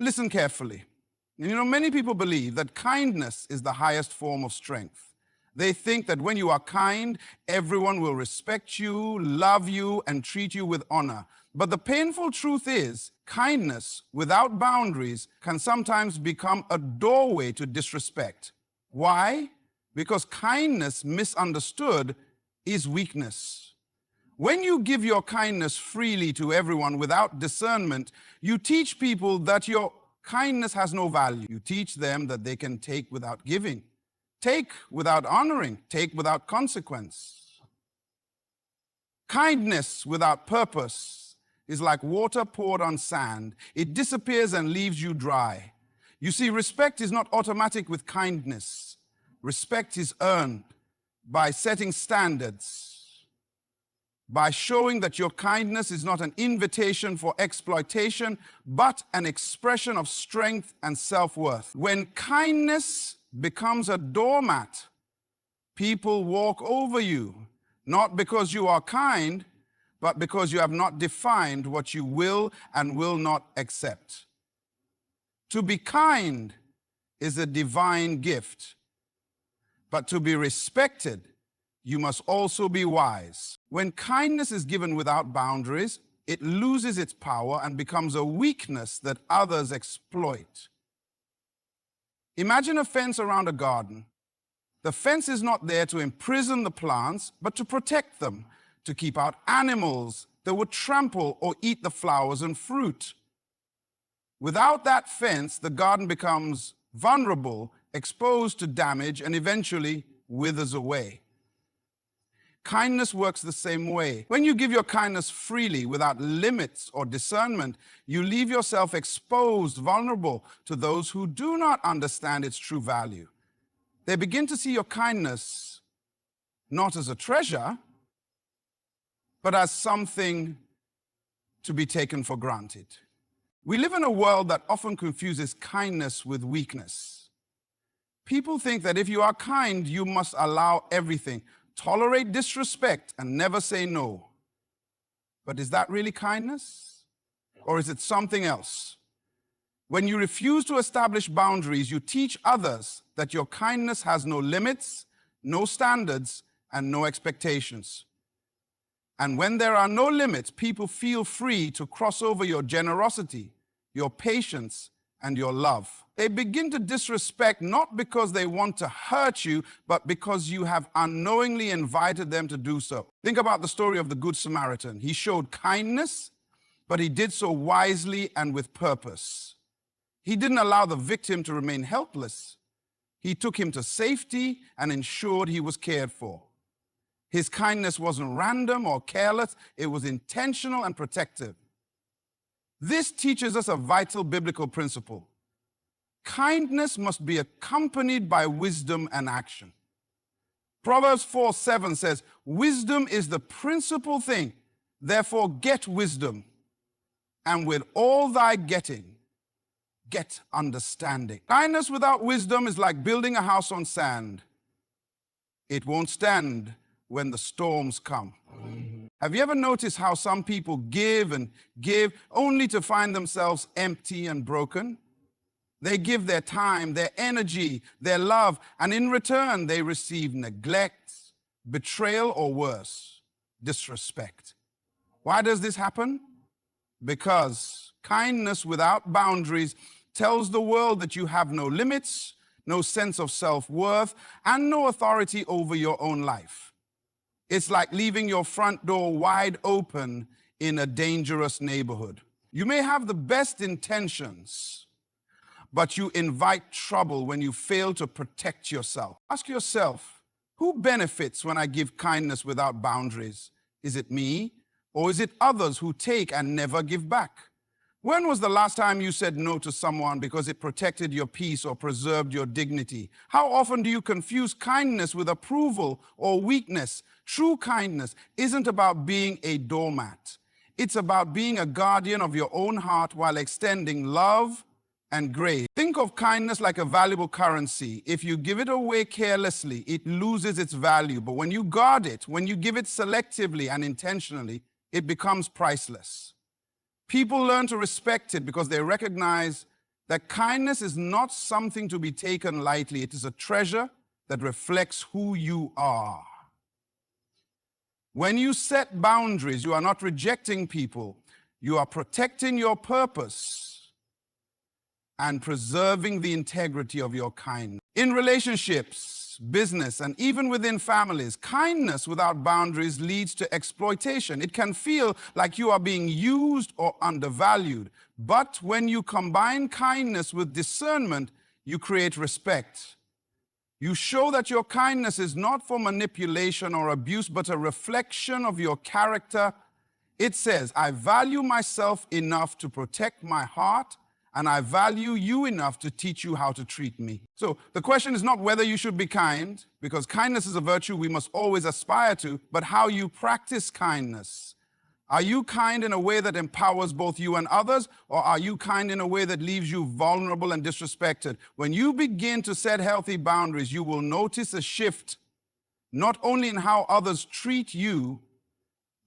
Listen carefully. Many people believe that kindness is the highest form of strength. They think that when you are kind, everyone will respect you, love you, and treat you with honor. But the painful truth is, kindness without boundaries can sometimes become a doorway to disrespect. Why? Because kindness misunderstood is weakness. When you give your kindness freely to everyone without discernment, you teach people that your kindness has no value. You teach them that they can take without giving, take without honoring, take without consequence. Kindness without purpose is like water poured on sand. It disappears and leaves you dry. You see, respect is not automatic with kindness. Respect is earned by setting standards, by showing that your kindness is not an invitation for exploitation, but an expression of strength and self-worth. When kindness becomes a doormat, people walk over you, not because you are kind, but because you have not defined what you will and will not accept. To be kind is a divine gift, but to be respected, you must also be wise. When kindness is given without boundaries, it loses its power and becomes a weakness that others exploit. Imagine a fence around a garden. The fence is not there to imprison the plants, but to protect them, to keep out animals that would trample or eat the flowers and fruit. Without that fence, the garden becomes vulnerable, exposed to damage, and eventually withers away. Kindness works the same way. When you give your kindness freely, without limits or discernment, you leave yourself exposed, vulnerable to those who do not understand its true value. They begin to see your kindness not as a treasure, but as something to be taken for granted. We live in a world that often confuses kindness with weakness. People think that if you are kind, you must allow everything, tolerate disrespect, and never say no. But is that really kindness? Or is it something else? When you refuse to establish boundaries, you teach others that your kindness has no limits, no standards, and no expectations. And when there are no limits, people feel free to cross over your generosity, your patience, and your love. They begin to disrespect not because they want to hurt you, but because you have unknowingly invited them to do so. Think about the story of the Good Samaritan. He showed kindness, but he did so wisely and with purpose. He didn't allow the victim to remain helpless. He took him to safety and ensured he was cared for. His kindness wasn't random or careless. It was intentional and protective. This teaches us a vital biblical principle. Kindness must be accompanied by wisdom and action. Proverbs 4:7 says, "Wisdom is the principal thing. Therefore get wisdom, and with all thy getting, get understanding." Kindness without wisdom is like building a house on sand. It won't stand when the storms come. Have you ever noticed how some people give and give only to find themselves empty and broken? They give their time, their energy, their love, and in return they receive neglect, betrayal, or worse, disrespect. Why does this happen? Because kindness without boundaries tells the world that you have no limits, no sense of self-worth, and no authority over your own life. It's like leaving your front door wide open in a dangerous neighborhood. You may have the best intentions, but you invite trouble when you fail to protect yourself. Ask yourself, who benefits when I give kindness without boundaries? Is it me, or is it others who take and never give back? When was the last time you said no to someone because it protected your peace or preserved your dignity? How often do you confuse kindness with approval or weakness? True kindness isn't about being a doormat. It's about being a guardian of your own heart while extending love and grace. Think of kindness like a valuable currency. If you give it away carelessly, it loses its value. But when you guard it, when you give it selectively and intentionally, it becomes priceless. People learn to respect it because they recognize that kindness is not something to be taken lightly. It is a treasure that reflects who you are. When you set boundaries, you are not rejecting people. You are protecting your purpose and preserving the integrity of your kindness. In relationships, business, and even within families, kindness without boundaries leads to exploitation. It can feel like you are being used or undervalued. But when you combine kindness with discernment, you create respect. You show that your kindness is not for manipulation or abuse, but a reflection of your character. It says, I value myself enough to protect my heart, and I value you enough to teach you how to treat me. So the question is not whether you should be kind, because kindness is a virtue we must always aspire to, but how you practice kindness. Are you kind in a way that empowers both you and others, or are you kind in a way that leaves you vulnerable and disrespected? When you begin to set healthy boundaries, you will notice a shift, not only in how others treat you,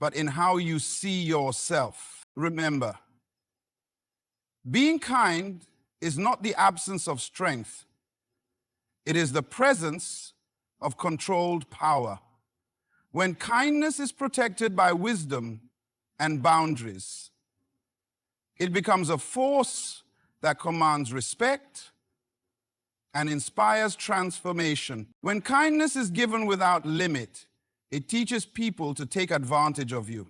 but in how you see yourself. Remember, being kind is not the absence of strength. It is the presence of controlled power. When kindness is protected by wisdom and boundaries, it becomes a force that commands respect and inspires transformation. When kindness is given without limit, it teaches people to take advantage of you.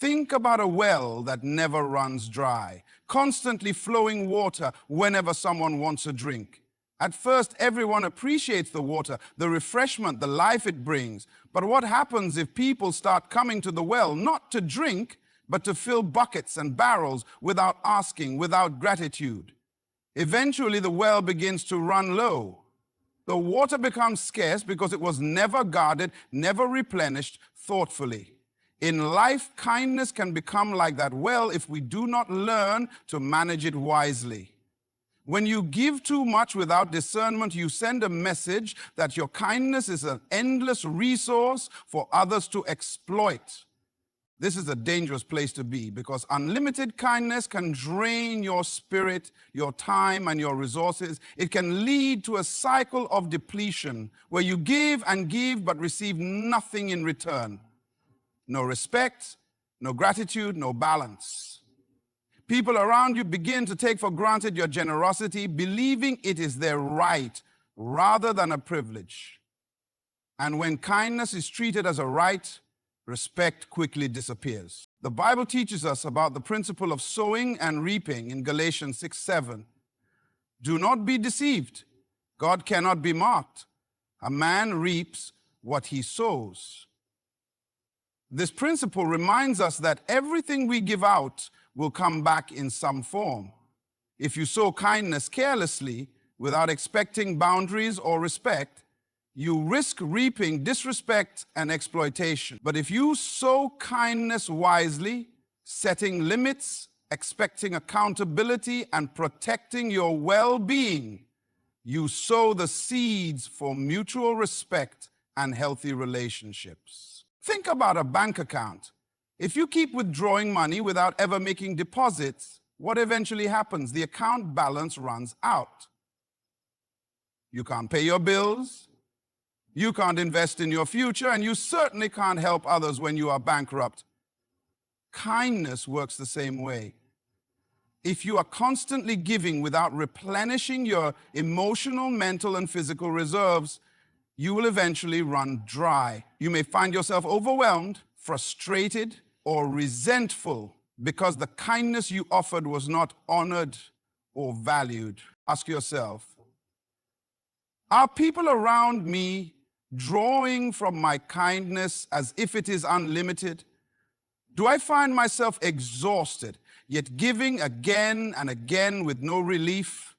Think about a well that never runs dry, constantly flowing water whenever someone wants a drink. At first, everyone appreciates the water, the refreshment, the life it brings. But what happens if people start coming to the well, not to drink, but to fill buckets and barrels without asking, without gratitude? Eventually, the well begins to run low. The water becomes scarce because it was never guarded, never replenished thoughtfully. In life, kindness can become like that well if we do not learn to manage it wisely. When you give too much without discernment, you send a message that your kindness is an endless resource for others to exploit. This is a dangerous place to be, because unlimited kindness can drain your spirit, your time, and your resources. It can lead to a cycle of depletion where you give and give but receive nothing in return. No respect, no gratitude, no balance. People around you begin to take for granted your generosity, believing it is their right rather than a privilege. And when kindness is treated as a right, respect quickly disappears. The Bible teaches us about the principle of sowing and reaping in Galatians 6:7. Do not be deceived. God cannot be mocked. A man reaps what he sows. This principle reminds us that everything we give out will come back in some form. If you sow kindness carelessly, without expecting boundaries or respect, you risk reaping disrespect and exploitation. But if you sow kindness wisely, setting limits, expecting accountability, and protecting your well-being, you sow the seeds for mutual respect and healthy relationships. Think about a bank account. If you keep withdrawing money without ever making deposits, what eventually happens? The account balance runs out. You can't pay your bills, you can't invest in your future, and you certainly can't help others when you are bankrupt. Kindness works the same way. If you are constantly giving without replenishing your emotional, mental, and physical reserves, you will eventually run dry. You may find yourself overwhelmed, frustrated, or resentful because the kindness you offered was not honored or valued. Ask yourself, are people around me drawing from my kindness as if it is unlimited? Do I find myself exhausted, yet giving again and again with no relief?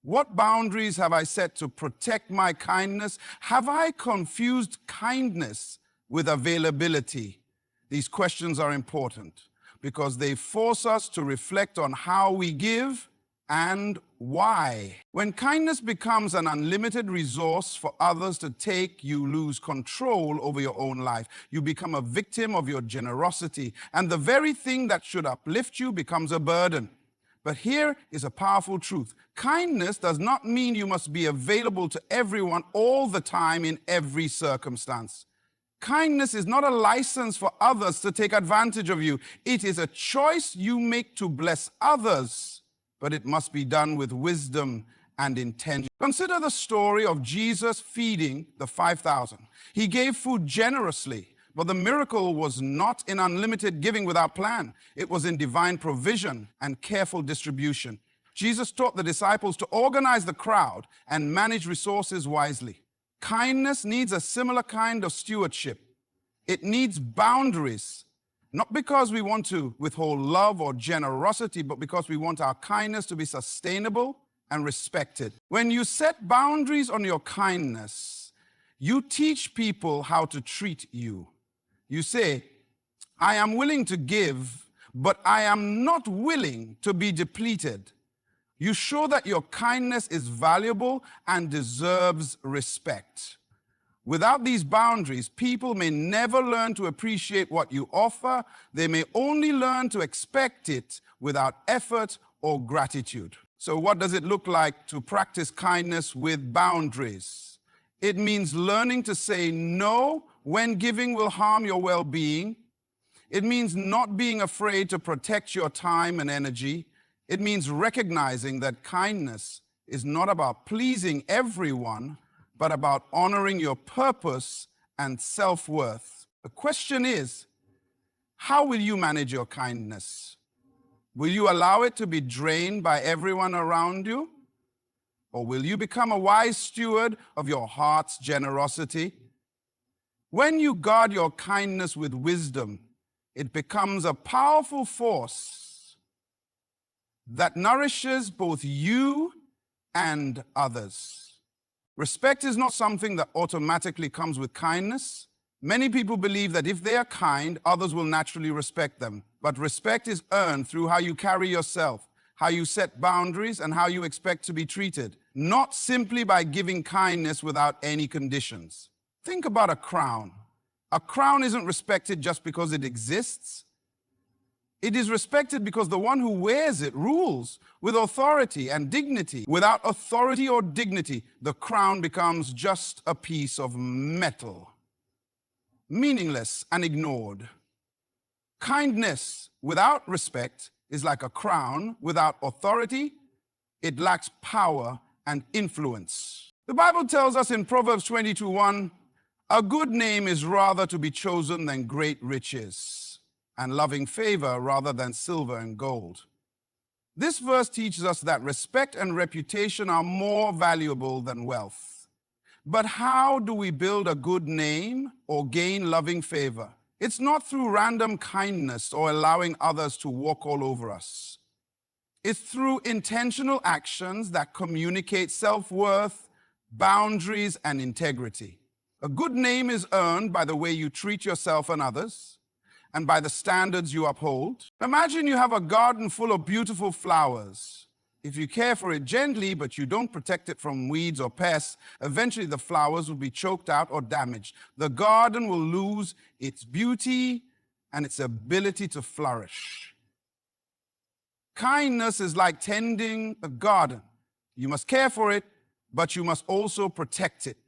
What boundaries have I set to protect my kindness? Have I confused kindness with availability? These questions are important because they force us to reflect on how we give and why. When kindness becomes an unlimited resource for others to take, you lose control over your own life. You become a victim of your generosity, and the very thing that should uplift you becomes a burden. But here is a powerful truth. Kindness does not mean you must be available to everyone all the time in every circumstance. Kindness is not a license for others to take advantage of you. It is a choice you make to bless others, but it must be done with wisdom and intention. Consider the story of Jesus feeding the 5,000. He gave food generously, but the miracle was not in unlimited giving without plan. It was in divine provision and careful distribution. Jesus taught the disciples to organize the crowd and manage resources wisely. Kindness needs a similar kind of stewardship. It needs boundaries, not because we want to withhold love or generosity, but because we want our kindness to be sustainable and respected. When you set boundaries on your kindness, you teach people how to treat you. You say, I am willing to give, but I am not willing to be depleted. You show that your kindness is valuable and deserves respect. Without these boundaries, people may never learn to appreciate what you offer. They may only learn to expect it without effort or gratitude. So what does it look like to practice kindness with boundaries? It means learning to say no when giving will harm your well-being. It means not being afraid to protect your time and energy. It means recognizing that kindness is not about pleasing everyone, but about honoring your purpose and self-worth. The question is, how will you manage your kindness? Will you allow it to be drained by everyone around you? Or will you become a wise steward of your heart's generosity? When you guard your kindness with wisdom, it becomes a powerful force that nourishes both you and others. Respect is not something that automatically comes with kindness. Many people believe that if they are kind, others will naturally respect them. But respect is earned through how you carry yourself, how you set boundaries, and how you expect to be treated, not simply by giving kindness without any conditions. Think about a crown. A crown isn't respected just because it exists. It is respected because the one who wears it rules with authority and dignity. Without authority or dignity, the crown becomes just a piece of metal, meaningless and ignored. Kindness without respect is like a crown without authority. It lacks power and influence. The Bible tells us in Proverbs 22:1, a good name is rather to be chosen than great riches, and loving favor rather than silver and gold. This verse teaches us that respect and reputation are more valuable than wealth. But how do we build a good name or gain loving favor? It's not through random kindness or allowing others to walk all over us. It's through intentional actions that communicate self-worth, boundaries, and integrity. A good name is earned by the way you treat yourself and others, and by the standards you uphold. Imagine you have a garden full of beautiful flowers. If you care for it gently, but you don't protect it from weeds or pests, eventually the flowers will be choked out or damaged. The garden will lose its beauty and its ability to flourish. Kindness is like tending a garden. You must care for it, but you must also protect it.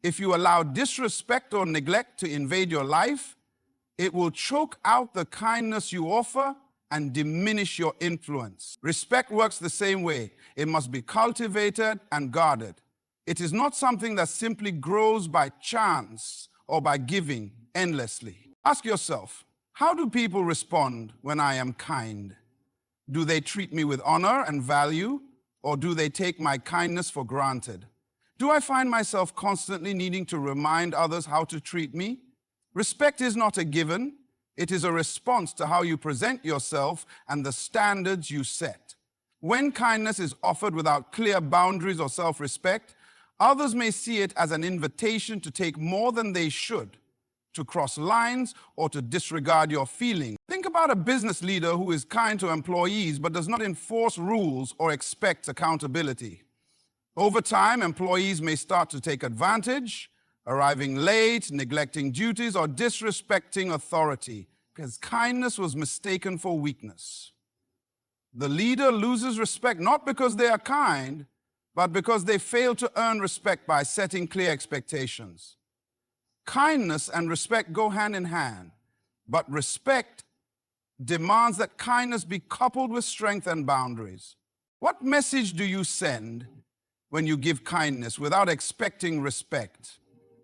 If you allow disrespect or neglect to invade your life, it will choke out the kindness you offer and diminish your influence. Respect works the same way. It must be cultivated and guarded. It is not something that simply grows by chance or by giving endlessly. Ask yourself, how do people respond when I am kind? Do they treat me with honor and value, or do they take my kindness for granted? Do I find myself constantly needing to remind others how to treat me? Respect is not a given. It is a response to how you present yourself and the standards you set. When kindness is offered without clear boundaries or self-respect, others may see it as an invitation to take more than they should, to cross lines, or to disregard your feelings. Think about a business leader who is kind to employees but does not enforce rules or expect accountability. Over time, employees may start to take advantage, arriving late, neglecting duties, or disrespecting authority, because kindness was mistaken for weakness. The leader loses respect not because they are kind, but because they fail to earn respect by setting clear expectations. Kindness and respect go hand in hand, but respect demands that kindness be coupled with strength and boundaries. What message do you send when you give kindness without expecting respect?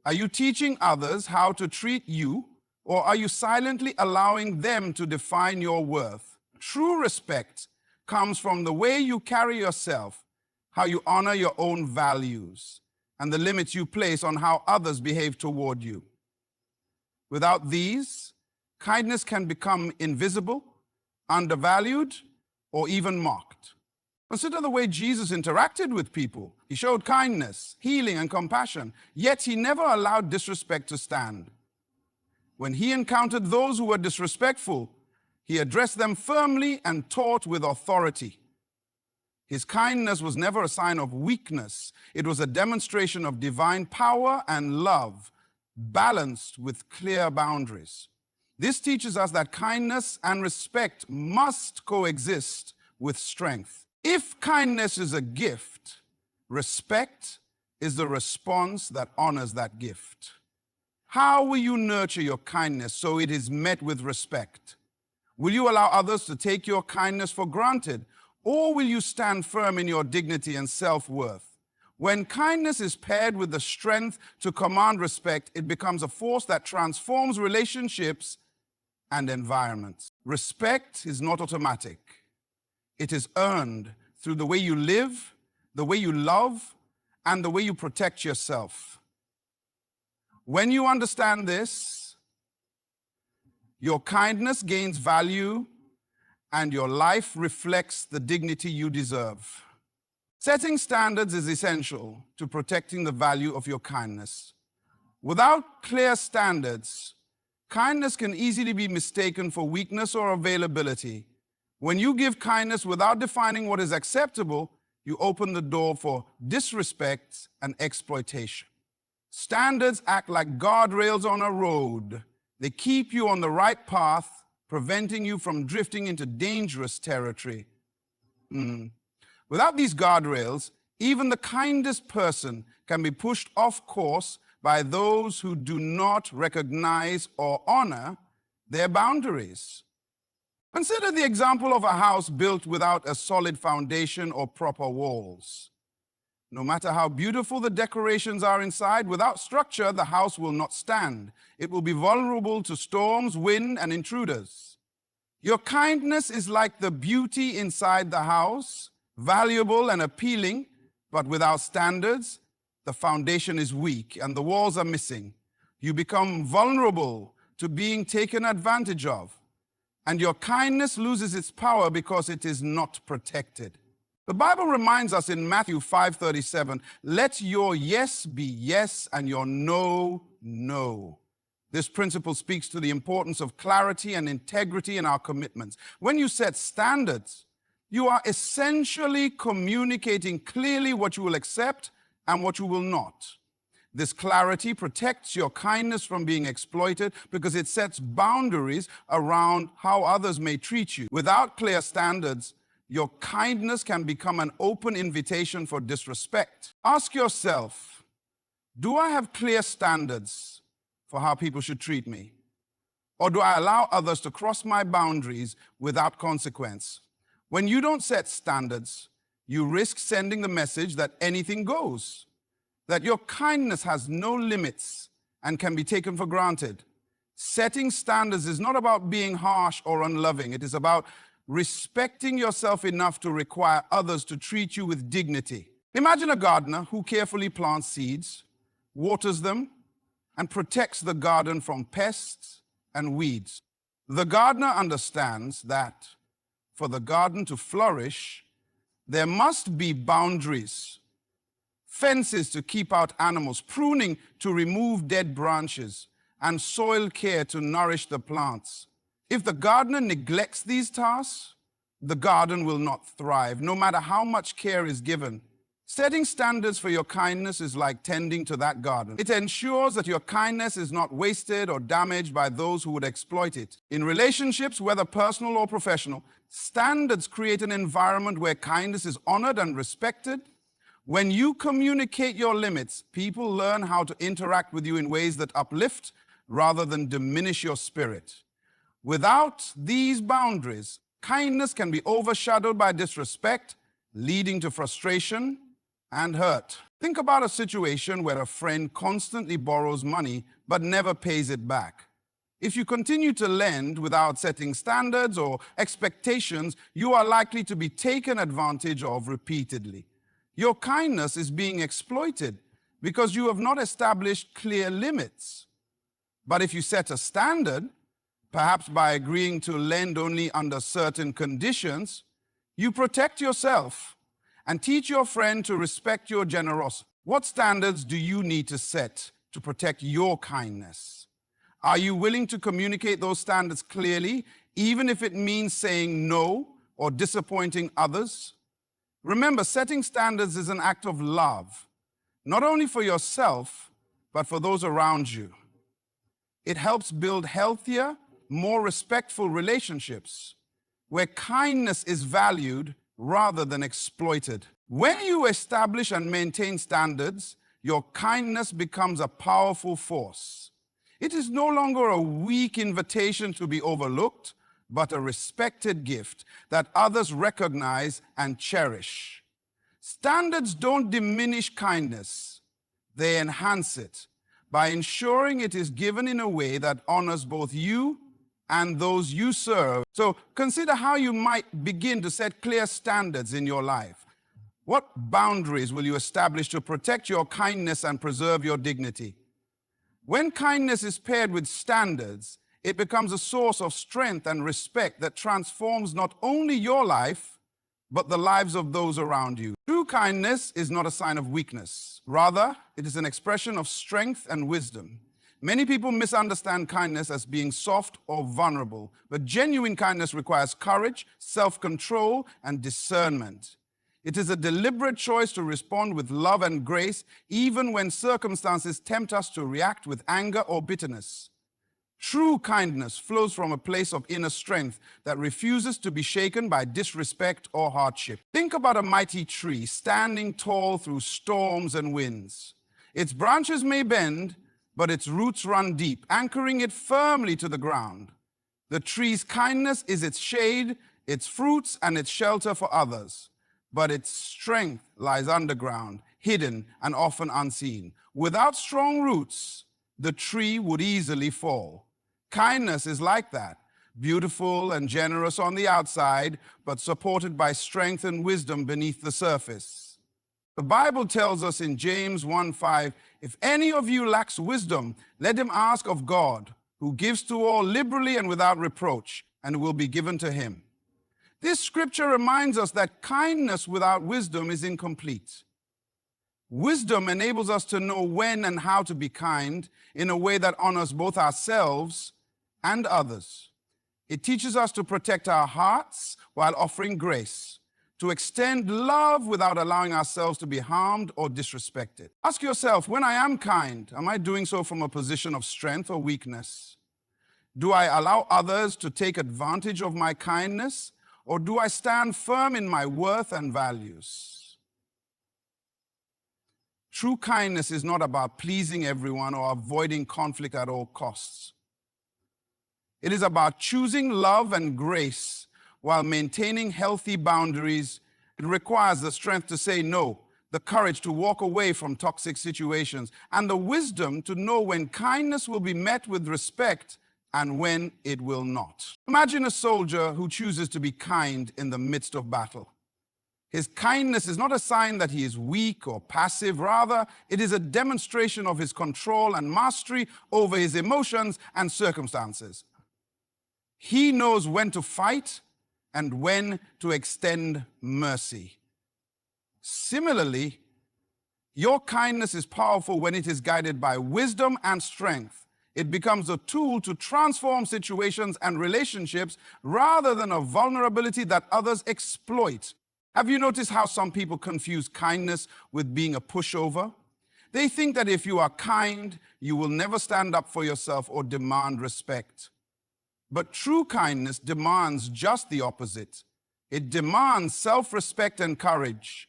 Are you teaching others how to treat you, or are you silently allowing them to define your worth? True respect comes from the way you carry yourself, how you honor your own values, and the limits you place on how others behave toward you. Without these, kindness can become invisible, undervalued, or even mocked. Consider the way Jesus interacted with people. He showed kindness, healing, and compassion, yet he never allowed disrespect to stand. When he encountered those who were disrespectful, he addressed them firmly and taught with authority. His kindness was never a sign of weakness. It was a demonstration of divine power and love, balanced with clear boundaries. This teaches us that kindness and respect must coexist with strength. If kindness is a gift, respect is the response that honors that gift. How will you nurture your kindness so it is met with respect? Will you allow others to take your kindness for granted, or will you stand firm in your dignity and self-worth? When kindness is paired with the strength to command respect, it becomes a force that transforms relationships and environments. Respect is not automatic. It is earned through the way you live, the way you love, and the way you protect yourself. When you understand this, your kindness gains value and your life reflects the dignity you deserve. Setting standards is essential to protecting the value of your kindness. Without clear standards, kindness can easily be mistaken for weakness or availability. When you give kindness without defining what is acceptable, you open the door for disrespect and exploitation. Standards act like guardrails on a road. They keep you on the right path, preventing you from drifting into dangerous territory. Without these guardrails, even the kindest person can be pushed off course by those who do not recognize or honor their boundaries. Consider the example of a house built without a solid foundation or proper walls. No matter how beautiful the decorations are inside, without structure, the house will not stand. It will be vulnerable to storms, wind, and intruders. Your kindness is like the beauty inside the house, valuable and appealing, but without standards, the foundation is weak and the walls are missing. You become vulnerable to being taken advantage of, and your kindness loses its power because it is not protected. The Bible reminds us in Matthew 5:37, let your yes be yes and your no, no. This principle speaks to the importance of clarity and integrity in our commitments. When you set standards, you are essentially communicating clearly what you will accept and what you will not. This clarity protects your kindness from being exploited because it sets boundaries around how others may treat you. Without clear standards, your kindness can become an open invitation for disrespect. Ask yourself, do I have clear standards for how people should treat me? Or do I allow others to cross my boundaries without consequence? When you don't set standards, you risk sending the message that anything goes, that your kindness has no limits and can be taken for granted. Setting standards is not about being harsh or unloving. It is about respecting yourself enough to require others to treat you with dignity. Imagine a gardener who carefully plants seeds, waters them, and protects the garden from pests and weeds. The gardener understands that for the garden to flourish, there must be boundaries, fences to keep out animals, pruning to remove dead branches, and soil care to nourish the plants. If the gardener neglects these tasks, the garden will not thrive, no matter how much care is given. Setting standards for your kindness is like tending to that garden. It ensures that your kindness is not wasted or damaged by those who would exploit it. In relationships, whether personal or professional, standards create an environment where kindness is honored and respected. When you communicate your limits, people learn how to interact with you in ways that uplift rather than diminish your spirit. Without these boundaries, kindness can be overshadowed by disrespect, leading to frustration and hurt. Think about a situation where a friend constantly borrows money but never pays it back. If you continue to lend without setting standards or expectations, you are likely to be taken advantage of repeatedly. Your kindness is being exploited because you have not established clear limits. But if you set a standard, perhaps by agreeing to lend only under certain conditions, you protect yourself and teach your friend to respect your generosity. What standards do you need to set to protect your kindness? Are you willing to communicate those standards clearly, even if it means saying no or disappointing others? Remember, setting standards is an act of love, not only for yourself, but for those around you. It helps build healthier, more respectful relationships where kindness is valued rather than exploited. When you establish and maintain standards, your kindness becomes a powerful force. It is no longer a weak invitation to be overlooked, but a respected gift that others recognize and cherish. Standards don't diminish kindness, they enhance it by ensuring it is given in a way that honors both you and those you serve. So consider how you might begin to set clear standards in your life. What boundaries will you establish to protect your kindness and preserve your dignity? When kindness is paired with standards, it becomes a source of strength and respect that transforms not only your life, but the lives of those around you. True kindness is not a sign of weakness. Rather, it is an expression of strength and wisdom. Many people misunderstand kindness as being soft or vulnerable, but genuine kindness requires courage, self-control, and discernment. It is a deliberate choice to respond with love and grace, even when circumstances tempt us to react with anger or bitterness. True kindness flows from a place of inner strength that refuses to be shaken by disrespect or hardship. Think about a mighty tree standing tall through storms and winds. Its branches may bend, but its roots run deep, anchoring it firmly to the ground. The tree's kindness is its shade, its fruits, and its shelter for others. But its strength lies underground, hidden and often unseen. Without strong roots, the tree would easily fall. Kindness is like that, beautiful and generous on the outside, but supported by strength and wisdom beneath the surface. The Bible tells us in James 1:5, if any of you lacks wisdom, let him ask of God, who gives to all liberally and without reproach, and it will be given to him. This scripture reminds us that kindness without wisdom is incomplete. Wisdom enables us to know when and how to be kind in a way that honors both ourselves and others. It teaches us to protect our hearts while offering grace, to extend love without allowing ourselves to be harmed or disrespected. Ask yourself, when I am kind, am I doing so from a position of strength or weakness? Do I allow others to take advantage of my kindness, or do I stand firm in my worth and values? True kindness is not about pleasing everyone or avoiding conflict at all costs. It is about choosing love and grace while maintaining healthy boundaries. It requires the strength to say no, the courage to walk away from toxic situations, and the wisdom to know when kindness will be met with respect and when it will not. Imagine a soldier who chooses to be kind in the midst of battle. His kindness is not a sign that he is weak or passive. Rather, it is a demonstration of his control and mastery over his emotions and circumstances. He knows when to fight and when to extend mercy. Similarly, your kindness is powerful when it is guided by wisdom and strength. It becomes a tool to transform situations and relationships rather than a vulnerability that others exploit. Have you noticed how some people confuse kindness with being a pushover? They think that if you are kind, you will never stand up for yourself or demand respect. But true kindness demands just the opposite. It demands self-respect and courage.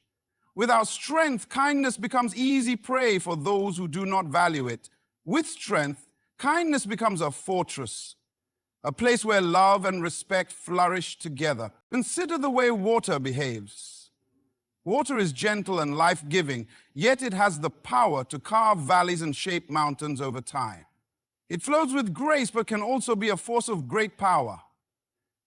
Without strength, kindness becomes easy prey for those who do not value it. With strength, kindness becomes a fortress, a place where love and respect flourish together. Consider the way water behaves. Water is gentle and life-giving, yet it has the power to carve valleys and shape mountains over time. It flows with grace, but can also be a force of great power.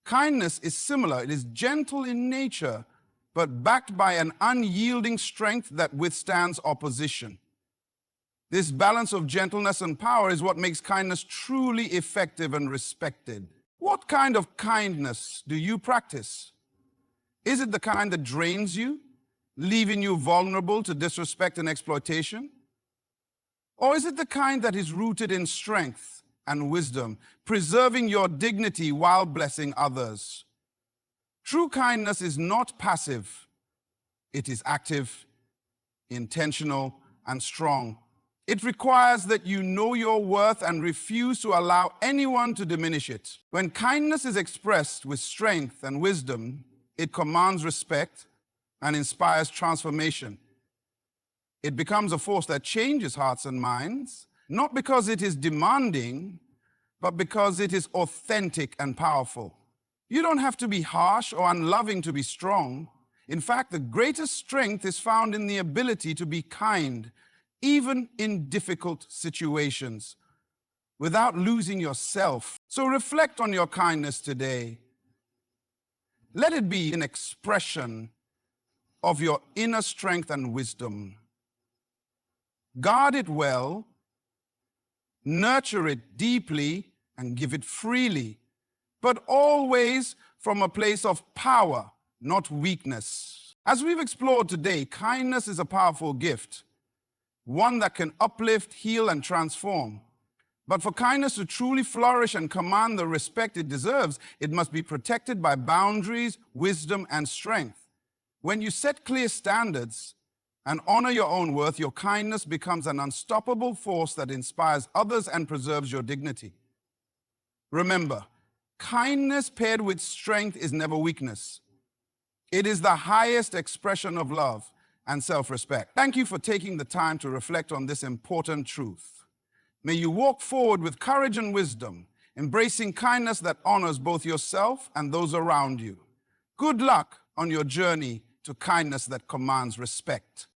Kindness is similar. It is gentle in nature, but backed by an unyielding strength that withstands opposition. This balance of gentleness and power is what makes kindness truly effective and respected. What kind of kindness do you practice? Is it the kind that drains you, leaving you vulnerable to disrespect and exploitation? Or is it the kind that is rooted in strength and wisdom, preserving your dignity while blessing others? True kindness is not passive. It is active, intentional, and strong. It requires that you know your worth and refuse to allow anyone to diminish it. When kindness is expressed with strength and wisdom, it commands respect and inspires transformation. It becomes a force that changes hearts and minds, not because it is demanding, but because it is authentic and powerful. You don't have to be harsh or unloving to be strong. In fact, the greatest strength is found in the ability to be kind, even in difficult situations, without losing yourself. So reflect on your kindness today. Let it be an expression of your inner strength and wisdom. Guard it well, nurture it deeply, and give it freely, but always from a place of power, not weakness. As we've explored today, kindness is a powerful gift, one that can uplift, heal, and transform. But for kindness to truly flourish and command the respect it deserves, it must be protected by boundaries, wisdom, and strength. When you set clear standards and honor your own worth, your kindness becomes an unstoppable force that inspires others and preserves your dignity. Remember, kindness paired with strength is never weakness. It is the highest expression of love and self-respect. Thank you for taking the time to reflect on this important truth. May you walk forward with courage and wisdom, embracing kindness that honors both yourself and those around you. Good luck on your journey to kindness that commands respect.